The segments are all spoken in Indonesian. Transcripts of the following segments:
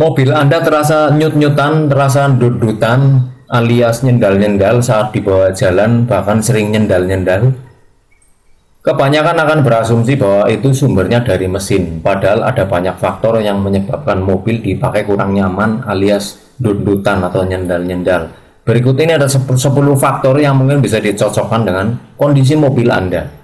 Mobil Anda terasa nyut-nyutan, terasa dut-dutan, alias nyendal-nyendal saat dibawa jalan, bahkan sering nyendal-nyendal. Kebanyakan akan berasumsi bahwa itu sumbernya dari mesin, padahal ada banyak faktor yang menyebabkan mobil dipakai kurang nyaman alias dut-dutan atau nyendal-nyendal. Berikut ini ada 10 faktor yang mungkin bisa dicocokkan dengan kondisi mobil Anda.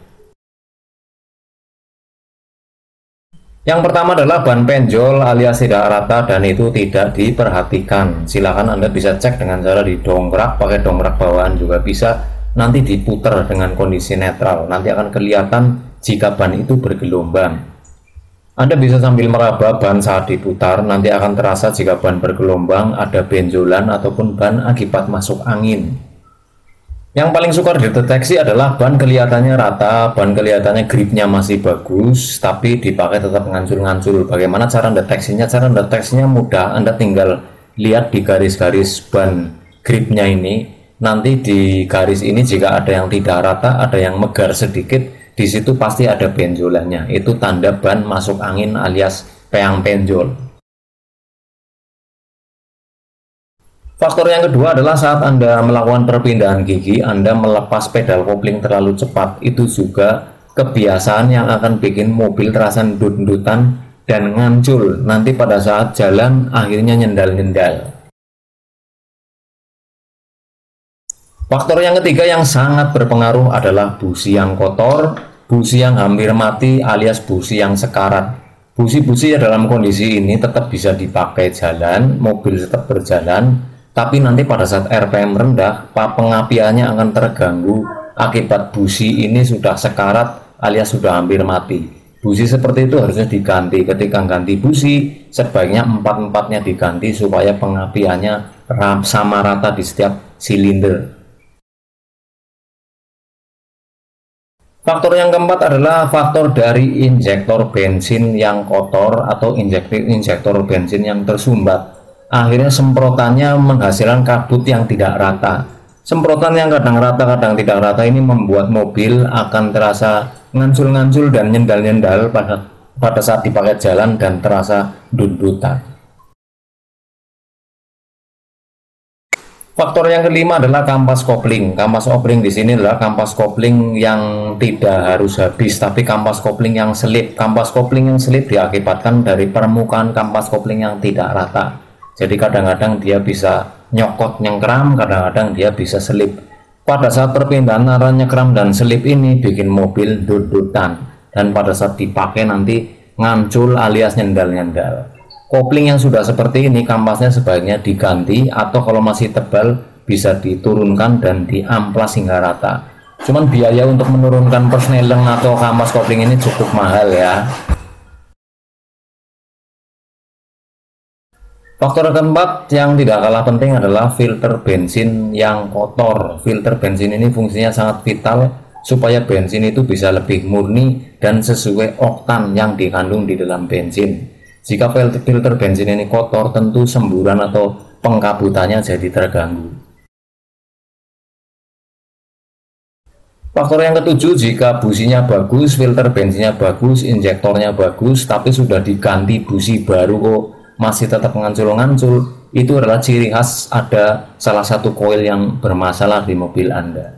Yang pertama adalah ban penjol alias tidak rata dan itu tidak diperhatikan. Silakan Anda bisa cek dengan cara didongkrak, pakai dongkrak bawaan juga bisa. Nanti diputar dengan kondisi netral, nanti akan kelihatan jika ban itu bergelombang. Anda bisa sambil meraba ban saat diputar, nanti akan terasa jika ban bergelombang, ada benjolan ataupun ban akibat masuk angin. Yang paling sukar dideteksi adalah ban kelihatannya rata, ban kelihatannya gripnya masih bagus, tapi dipakai tetap ngancur-ngancur. Bagaimana cara deteksinya? Cara deteksinya mudah, Anda tinggal lihat di garis-garis ban gripnya ini. Nanti di garis ini jika ada yang tidak rata, ada yang megar sedikit, di situ pasti ada benjolannya. Itu tanda ban masuk angin alias peang penjol. Faktor yang kedua adalah saat Anda melakukan perpindahan gigi, Anda melepas pedal kopling terlalu cepat. Itu juga kebiasaan yang akan bikin mobil terasa dut-dutan dan ngancul. Nanti pada saat jalan akhirnya nyendal-nyendal. Faktor yang ketiga yang sangat berpengaruh adalah busi yang kotor, busi yang hampir mati alias busi yang sekarat. Busi-busi dalam kondisi ini tetap bisa dipakai jalan, mobil tetap berjalan, tapi nanti pada saat RPM rendah, pengapiannya akan terganggu akibat busi ini sudah sekarat alias sudah hampir mati. Busi seperti itu harusnya diganti. Ketika ganti busi, sebaiknya empat-empatnya diganti supaya pengapiannya sama rata di setiap silinder. Faktor yang keempat adalah faktor dari injektor bensin yang kotor atau injektor bensin yang tersumbat. Akhirnya semprotannya menghasilkan kabut yang tidak rata. Semprotan yang kadang rata kadang tidak rata ini membuat mobil akan terasa ngancul-ngancul dan nyendal-nyendal pada saat dipakai jalan dan terasa dut-dutan. Faktor yang kelima adalah kampas kopling. Kampas kopling di sini adalah kampas kopling yang tidak harus habis, tapi kampas kopling yang selip. Kampas kopling yang selip diakibatkan dari permukaan kampas kopling yang tidak rata. Jadi kadang-kadang dia bisa nyokot nyengkram, kadang-kadang dia bisa selip. Pada saat perpindahan antara nyekram dan selip ini bikin mobil dut-dutan, dan pada saat dipakai nanti ngancul alias nyendal-nyendal. Kopling yang sudah seperti ini kampasnya sebaiknya diganti, atau kalau masih tebal bisa diturunkan dan diamplas hingga rata. Cuman biaya untuk menurunkan persneleng atau kampas kopling ini cukup mahal ya. Faktor keempat yang tidak kalah penting adalah filter bensin yang kotor. Filter bensin ini fungsinya sangat vital supaya bensin itu bisa lebih murni dan sesuai oktan yang dikandung di dalam bensin. Jika filter bensin ini kotor, tentu semburan atau pengkabutannya jadi terganggu. Faktor yang ketujuh, jika businya bagus, filter bensinnya bagus, injektornya bagus, tapi sudah diganti busi baru kok masih tetap ngancul-ngancul, itu adalah ciri khas ada salah satu koil yang bermasalah di mobil Anda.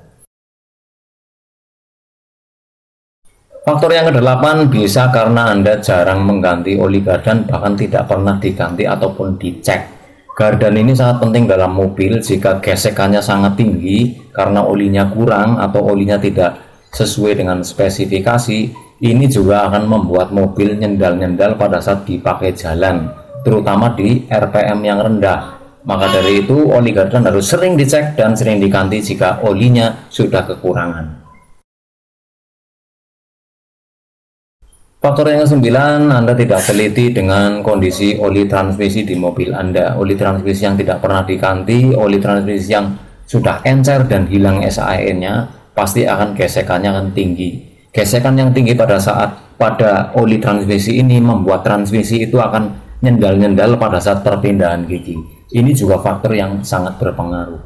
Faktor yang kedelapan bisa karena Anda jarang mengganti oli gardan, bahkan tidak pernah diganti ataupun dicek. Gardan ini sangat penting dalam mobil. Jika gesekannya sangat tinggi karena olinya kurang atau olinya tidak sesuai dengan spesifikasi, ini juga akan membuat mobil nyendal-nyendal pada saat dipakai jalan, terutama di RPM yang rendah. Maka dari itu oli gardan harus sering dicek dan sering diganti jika olinya sudah kekurangan. Faktor yang kesembilan, Anda tidak teliti dengan kondisi oli transmisi di mobil Anda. Oli transmisi yang tidak pernah diganti, oli transmisi yang sudah encer dan hilang SAE-nya, pasti akan gesekannya akan tinggi. Gesekan yang tinggi pada oli transmisi ini membuat transmisi itu akan nyendal-nyendal pada saat perpindahan gigi. Ini juga faktor yang sangat berpengaruh.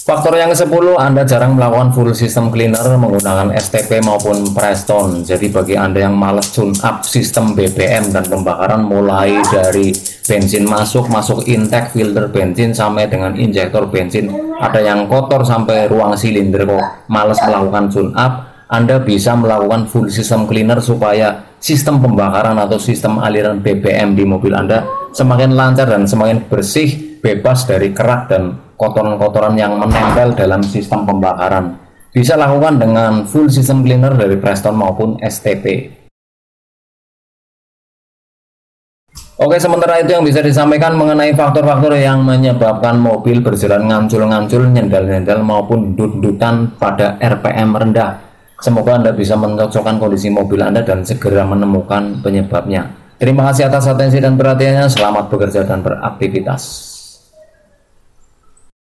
Faktor yang ke-10, Anda jarang melakukan full system cleaner menggunakan STP maupun Preston. Jadi bagi Anda yang males tune up sistem BBM dan pembakaran mulai dari bensin masuk intake, filter bensin sampai dengan injektor bensin, ada yang kotor sampai ruang silinder kok males melakukan tune up, Anda bisa melakukan full system cleaner supaya sistem pembakaran atau sistem aliran BBM di mobil Anda semakin lancar dan semakin bersih, bebas dari kerak dan kotoran-kotoran yang menempel dalam sistem pembakaran. Bisa lakukan dengan full system cleaner dari Preston maupun STP. Oke, sementara itu yang bisa disampaikan mengenai faktor-faktor yang menyebabkan mobil berjalan ngancul-ngancul, nyendal-nyendal maupun dut-dutan pada RPM rendah. Semoga Anda bisa mencocokkan kondisi mobil Anda dan segera menemukan penyebabnya. Terima kasih atas atensi dan perhatiannya. Selamat bekerja dan beraktivitas.